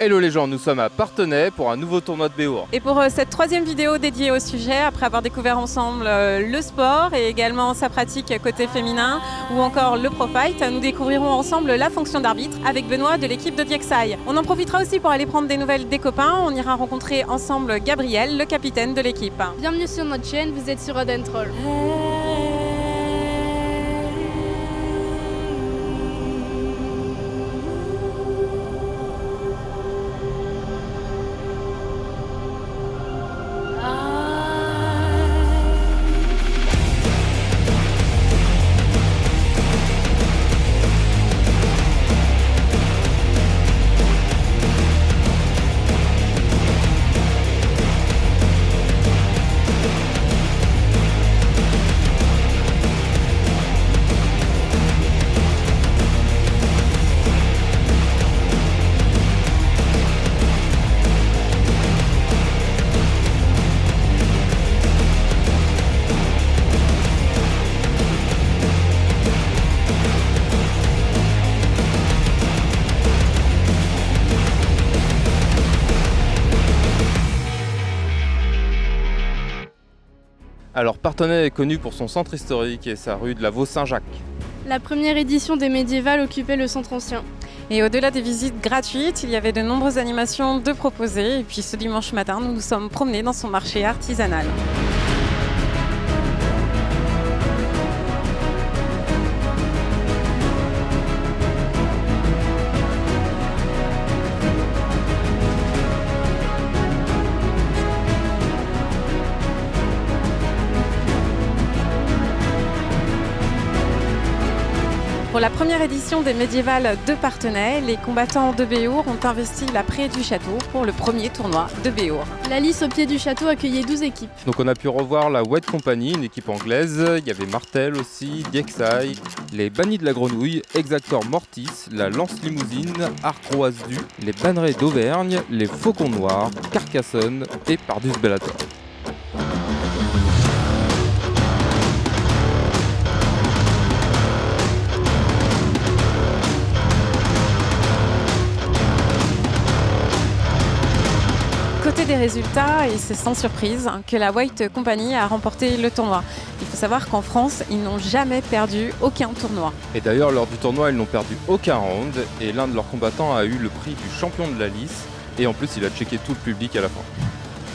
Hello les gens, nous sommes à Parthenay pour un nouveau tournoi de Béour. Et pour cette troisième vidéo dédiée au sujet, après avoir découvert ensemble le sport et également sa pratique côté féminin ou encore le pro fight, nous découvrirons ensemble la fonction d'arbitre avec Benoît de l'équipe de Diexaï. On en profitera aussi pour aller prendre des nouvelles des copains. On ira rencontrer ensemble Gabriel, le capitaine de l'équipe. Bienvenue sur notre chaîne, vous êtes sur Rod & Roll. Alors Parthenay est connu pour son centre historique et sa rue de la Vaux-Saint-Jacques. La première édition des médiévales occupait le centre ancien. Et au-delà des visites gratuites, il y avait de nombreuses animations de proposer. Et puis ce dimanche matin, nous nous sommes promenés dans son marché artisanal. Pour la première édition des médiévales de Parthenay, les combattants de Béour ont investi la prairie du château pour le premier tournoi de Béour. La lice au pied du château accueillait 12 équipes. Donc on a pu revoir la White Company, une équipe anglaise, il y avait Martel aussi, Diexaï, les Bannis de la Grenouille, Exactor Mortis, la Lance Limousine, Arcroise du, les Bannerets d'Auvergne, les Faucons Noirs, Carcassonne et Pardus Bellator. Côté des résultats, et c'est sans surprise que la White Company a remporté le tournoi. Il faut savoir qu'en France, ils n'ont jamais perdu aucun tournoi. Et d'ailleurs lors du tournoi ils n'ont perdu aucun round et l'un de leurs combattants a eu le prix du champion de la lice et en plus il a checké tout le public à la fin.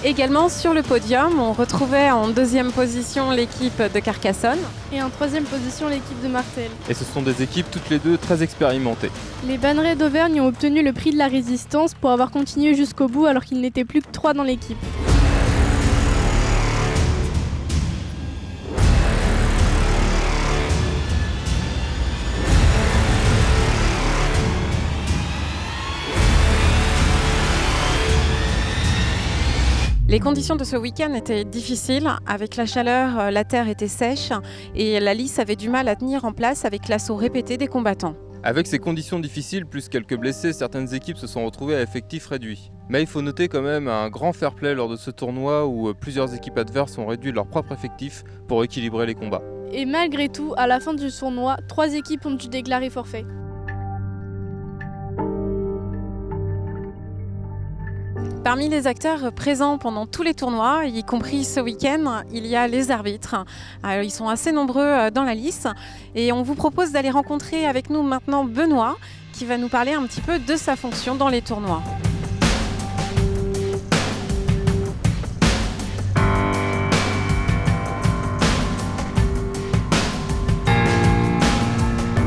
Également sur le podium, on retrouvait en deuxième position l'équipe de Carcassonne. Et en troisième position, l'équipe de Martel. Et ce sont des équipes toutes les deux très expérimentées. Les Bannerets d'Auvergne ont obtenu le prix de la résistance pour avoir continué jusqu'au bout alors qu'il n'était plus que 3 dans l'équipe. Les conditions de ce week-end étaient difficiles. Avec la chaleur, la terre était sèche et la lice avait du mal à tenir en place avec l'assaut répété des combattants. Avec ces conditions difficiles, plus quelques blessés, certaines équipes se sont retrouvées à effectif réduit. Mais il faut noter quand même un grand fair play lors de ce tournoi où plusieurs équipes adverses ont réduit leur propre effectif pour équilibrer les combats. Et malgré tout, à la fin du tournoi, 3 équipes ont dû déclarer forfait. Parmi les acteurs présents pendant tous les tournois, y compris ce week-end, il y a les arbitres. Alors, ils sont assez nombreux dans la lice et on vous propose d'aller rencontrer avec nous maintenant Benoît qui va nous parler un petit peu de sa fonction dans les tournois.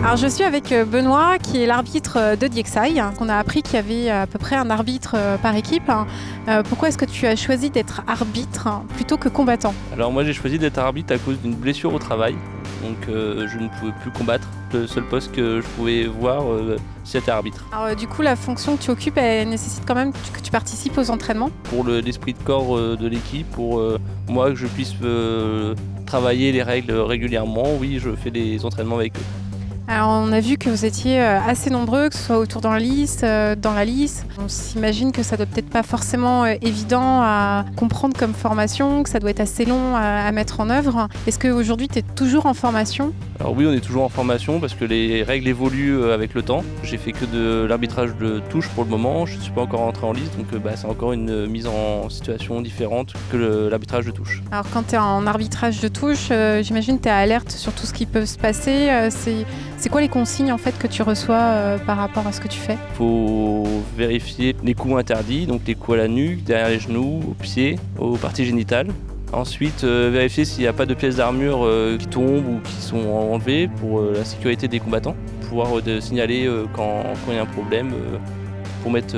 Alors je suis avec Benoît qui est l'arbitre de Diexaï. On a appris qu'il y avait à peu près un arbitre par équipe. Pourquoi est-ce que tu as choisi d'être arbitre plutôt que combattant? Alors moi j'ai choisi d'être arbitre à cause d'une blessure au travail. Donc je ne pouvais plus combattre. Le seul poste que je pouvais voir c'était arbitre. Alors du coup la fonction que tu occupes elle nécessite quand même que tu participes aux entraînements? Pour l'esprit de corps de l'équipe, pour moi que je puisse travailler les règles régulièrement, oui je fais des entraînements avec eux. Alors on a vu que vous étiez assez nombreux, que ce soit autour dans la lice. On s'imagine que ça doit peut-être pas forcément évident à comprendre comme formation, que ça doit être assez long à mettre en œuvre. Est-ce qu'aujourd'hui tu es toujours en formation ? Alors oui, on est toujours en formation parce que les règles évoluent avec le temps. J'ai fait que de l'arbitrage de touche pour le moment, je ne suis pas encore rentré en liste, donc c'est encore une mise en situation différente que l'arbitrage de touche. Alors quand tu es en arbitrage de touche, j'imagine que tu es alerte sur tout ce qui peut se passer. C'est quoi les consignes en fait que tu reçois par rapport à ce que tu fais ? Il faut vérifier les coups interdits, donc les coups à la nuque, derrière les genoux, aux pieds, aux parties génitales. Ensuite, vérifier s'il n'y a pas de pièces d'armure qui tombent ou qui sont enlevées pour la sécurité des combattants. Pouvoir signaler quand il y a un problème pour mettre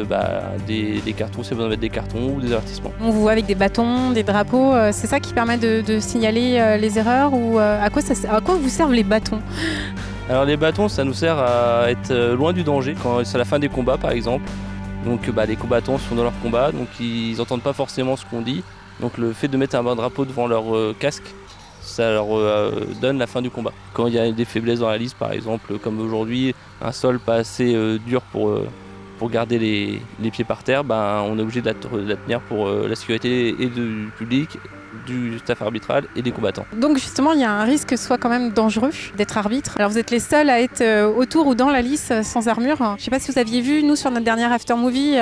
des cartons, si besoin de mettre des cartons ou des avertissements. On vous voit avec des bâtons, des drapeaux, c'est ça qui permet de signaler les erreurs ou à quoi vous servent les bâtons ? Alors les bâtons, ça nous sert à être loin du danger quand c'est la fin des combats par exemple. Donc les combattants sont dans leur combat, donc ils n'entendent pas forcément ce qu'on dit. Donc le fait de mettre un drapeau devant leur casque, ça leur donne la fin du combat. Quand il y a des faiblesses dans la liste par exemple, comme aujourd'hui, un sol pas assez dur pour garder les pieds par terre, on est obligé de la tenir pour la sécurité et du public, du staff arbitral et des combattants. Donc justement, il y a un risque que ce soit quand même dangereux d'être arbitre. Alors vous êtes les seuls à être autour ou dans la liste sans armure. Je ne sais pas si vous aviez vu, nous sur notre dernière after movie,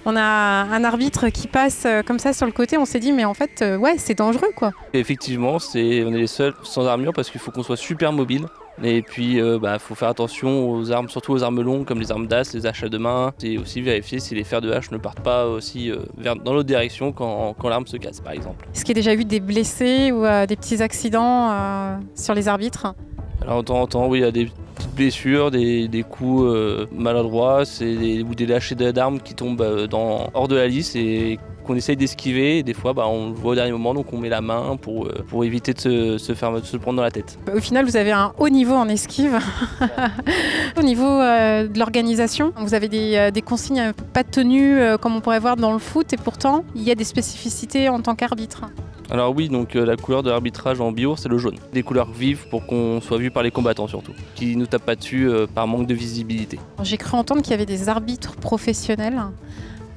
on a un arbitre qui passe comme ça sur le côté. On s'est dit mais en fait, c'est dangereux quoi. Et effectivement, on est les seuls sans armure parce qu'il faut qu'on soit super mobile. Et puis faut faire attention aux armes, surtout aux armes longues comme les armes d'as, les haches à deux mains. Et aussi vérifier si les fers de hache ne partent pas aussi dans l'autre direction quand l'arme se casse par exemple. Est-ce qu'il y a déjà eu des blessés ou des petits accidents sur les arbitres ? Alors de temps en temps, oui, il y a des petites blessures, des coups maladroits, ou des lâchers d'armes qui tombent hors de la liste et qu'on essaye d'esquiver. Et des fois, on le voit au dernier moment, donc on met la main pour éviter de se prendre dans la tête. Au final, vous avez un haut niveau en esquive. Au niveau de l'organisation, vous avez des consignes pas tenues comme on pourrait voir dans le foot, et pourtant, il y a des spécificités en tant qu'arbitre. Alors oui, donc la couleur de l'arbitrage en bio, c'est le jaune. Des couleurs vives pour qu'on soit vu par les combattants surtout, qui ne nous tapent pas dessus par manque de visibilité. J'ai cru entendre qu'il y avait des arbitres professionnels.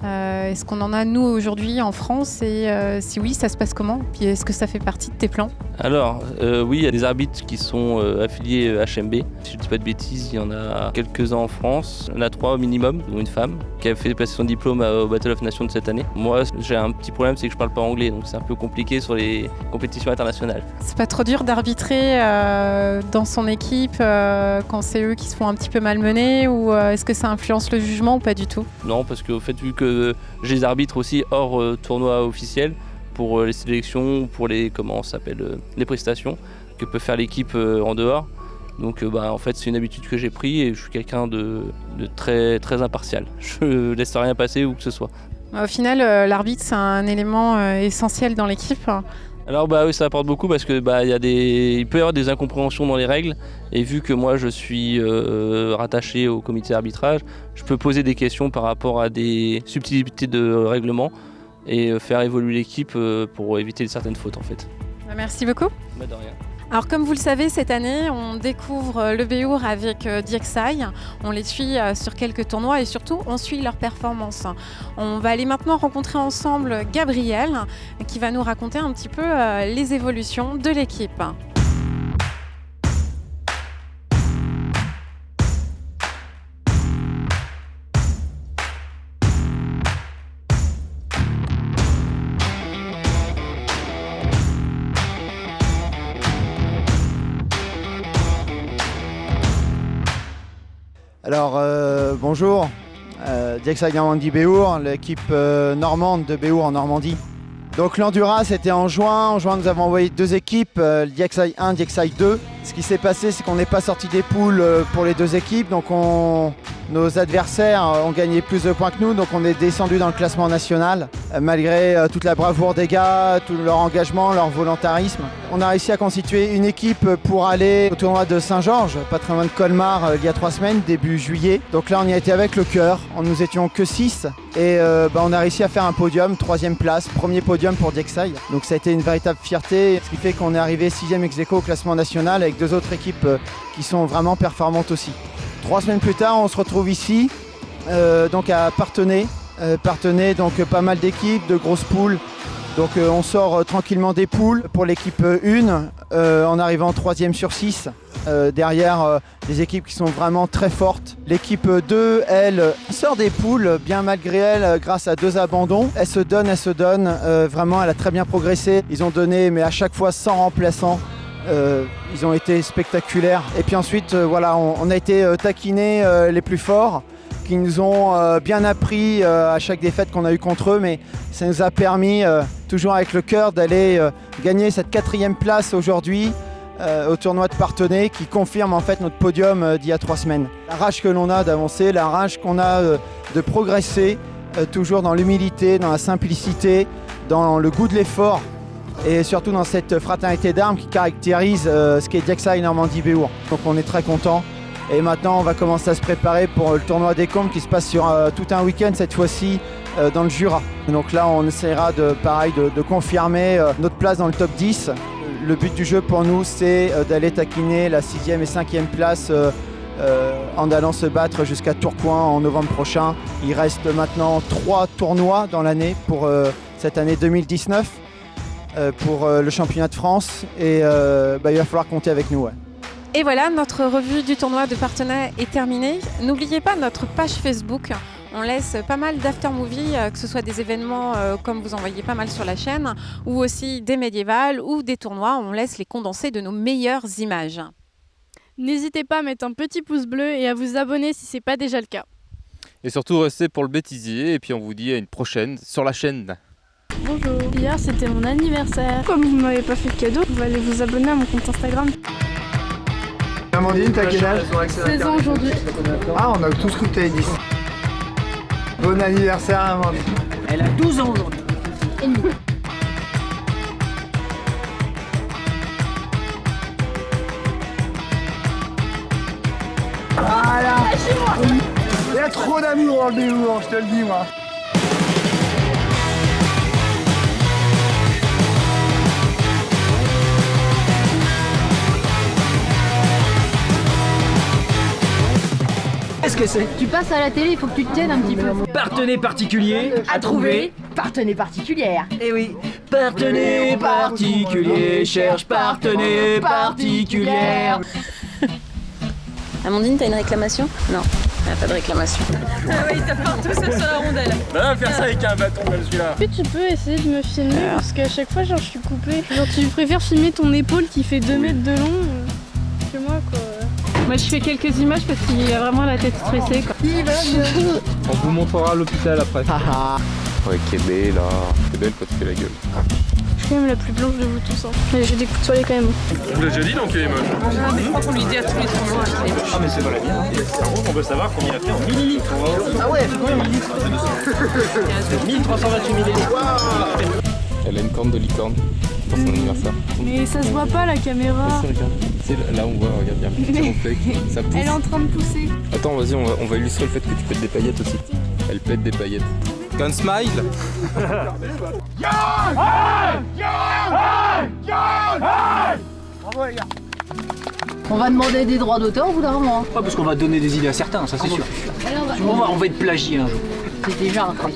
Est-ce qu'on en a nous aujourd'hui en France et si oui, ça se passe comment ? Puis est-ce que ça fait partie de tes plans ? Alors oui, il y a des arbitres qui sont affiliés HMB. Si je ne dis pas de bêtises, il y en a quelques-uns en France. Il y en a 3 au minimum, dont une femme qui a fait passer son diplôme au Battle of Nations de cette année. Moi, j'ai un petit problème, c'est que je parle pas anglais, donc c'est un peu compliqué sur les compétitions internationales. C'est pas trop dur d'arbitrer dans son équipe quand c'est eux qui se font un petit peu malmener ou est-ce que ça influence le jugement ou pas du tout ? Non, parce qu'au fait, vu que j'ai des arbitres aussi hors tournoi officiel pour les sélections ou pour les prestations que peut faire l'équipe en dehors. Donc en fait c'est une habitude que j'ai pris et je suis quelqu'un de très, très impartial. Je laisse rien passer où que ce soit. Au final, l'arbitre c'est un élément essentiel dans l'équipe. Alors oui, ça apporte beaucoup parce que il peut y avoir des incompréhensions dans les règles et vu que moi je suis rattaché au comité d'arbitrage, je peux poser des questions par rapport à des subtilités de règlement et faire évoluer l'équipe pour éviter certaines fautes en fait. Merci beaucoup. De rien. Alors comme vous le savez, cette année, on découvre le Béour avec DXI. On les suit sur quelques tournois et surtout, on suit leurs performances. On va aller maintenant rencontrer ensemble Gabriel qui va nous raconter un petit peu les évolutions de l'équipe. Alors bonjour, DXI Normandie Béour, l'équipe normande de Béour en Normandie. Donc l'Endura c'était en juin nous avons envoyé 2 équipes, DXI 1, DXI 2. Ce qui s'est passé c'est qu'on n'est pas sorti des poules pour les 2 équipes, donc nos adversaires ont gagné plus de points que nous, donc on est descendu dans le classement national. Malgré toute la bravoure des gars, tout leur engagement, leur volontarisme. On a réussi à constituer une équipe pour aller au tournoi de Saint-Georges, pas très loin de Colmar, il y a 3 semaines, début juillet. Donc là on y a été avec le cœur, nous étions que 6 et on a réussi à faire un podium, 3e place, premier podium pour DXI. Donc ça a été une véritable fierté, ce qui fait qu'on est arrivé 6e ex-aequo au classement national avec 2 autres équipes qui sont vraiment performantes aussi. 3 semaines plus tard, on se retrouve ici, donc à Parthenay. Parthenay, donc pas mal d'équipes, de grosses poules. Donc on sort tranquillement des poules pour l'équipe 1 en arrivant 3e sur 6. derrière des équipes qui sont vraiment très fortes. L'équipe 2, elle, sort des poules, bien malgré elle, grâce à 2 abandons. Elle se donne, vraiment elle a très bien progressé. Ils ont donné, mais à chaque fois sans remplaçant. Ils ont été spectaculaires. Et puis ensuite, voilà, on a été taquinés les plus forts, qui nous ont bien appris à chaque défaite qu'on a eue contre eux, mais ça nous a permis, toujours avec le cœur, d'aller gagner cette 4e place aujourd'hui au tournoi de Parthenay, qui confirme en fait notre podium d'il y a 3 semaines. La rage que l'on a d'avancer, la rage qu'on a de progresser, toujours dans l'humilité, dans la simplicité, dans le goût de l'effort, et surtout dans cette fraternité d'armes qui caractérise ce qu'est DXi Normandie Béhour. Donc on est très contents. Et maintenant, on va commencer à se préparer pour le tournoi des Combes qui se passe sur tout un week-end, cette fois-ci dans le Jura. Donc là, on essaiera de confirmer notre place dans le top 10. Le but du jeu pour nous, c'est d'aller taquiner la 6e et 5e place en allant se battre jusqu'à Tourcoing en novembre prochain. Il reste maintenant 3 tournois dans l'année pour cette année 2019 pour le championnat de France. Et il va falloir compter avec nous. Ouais. Et voilà, notre revue du tournoi de Parthenay est terminée. N'oubliez pas notre page Facebook. On laisse pas mal d'after-movie, que ce soit des événements comme vous en voyez pas mal sur la chaîne, ou aussi des médiévales ou des tournois. On laisse les condensés de nos meilleures images. N'hésitez pas à mettre un petit pouce bleu et à vous abonner si ce n'est pas déjà le cas. Et surtout, restez pour le bêtisier. Et puis, on vous dit à une prochaine sur la chaîne. Bonjour. Hier, c'était mon anniversaire. Comme vous ne m'avez pas fait de cadeau, vous allez vous abonner à mon compte Instagram. Amandine, t'as quel âge? 16 ans aujourd'hui. Ah, on a tous cru que t'avais 10. Bon anniversaire, Amandine. Elle a 12 ans aujourd'hui. Voilà. Il y a trop d'amour dans le Béhour, je te le dis, moi. Qu'est-ce que c'est? Tu passes à la télé, il faut que tu te tiennes un petit peu. Parthenay particulier à trouver. Parthenay particulière. Eh oui, Parthenay particulier, cherche Parthenay particulière. Amandine, t'as une réclamation? Non, elle a pas de réclamation. Ah oui, t'as partout sauf sur la rondelle. Va faire ça avec un bâton comme celui-là. Est-ce que tu peux essayer de me filmer parce qu'à chaque fois, genre, je suis coupée. Genre, tu préfères filmer ton épaule qui fait 2 mètres de long que moi, quoi. Moi, je fais quelques images parce qu'il a vraiment la tête stressée, quoi. On vous montrera l'hôpital après. Ouais, Kébé là. C'est belle quand tu fais la gueule. Je suis quand même la plus blanche de vous tous. Hein. Mais j'ai des coups de soleil quand même. On l'a déjà dit donc il est moche. Je crois qu'on lui dit à tous les tournois qu'il est moche. Ah mais c'est pas la mienne. On veut savoir combien il a fait en millilitres. Ah ouais, c'est combien en millilitres? 1328 millilitres. Elle a une corne de licorne pour son anniversaire. Mais ça se voit pas la caméra. Là on voit, regarde bien. C'est mon fake. Ça pousse. Elle est en train de pousser. Attends, vas-y, on va illustrer le fait que tu pètes des paillettes aussi. Elle pète des paillettes. Gun smile. Bravo les gars. On va demander des droits d'auteur au bout d'un moment. Pas parce qu'on va donner des idées à certains, ça c'est sûr. Alors, On va être plagié un jour. c'est déjà un truc.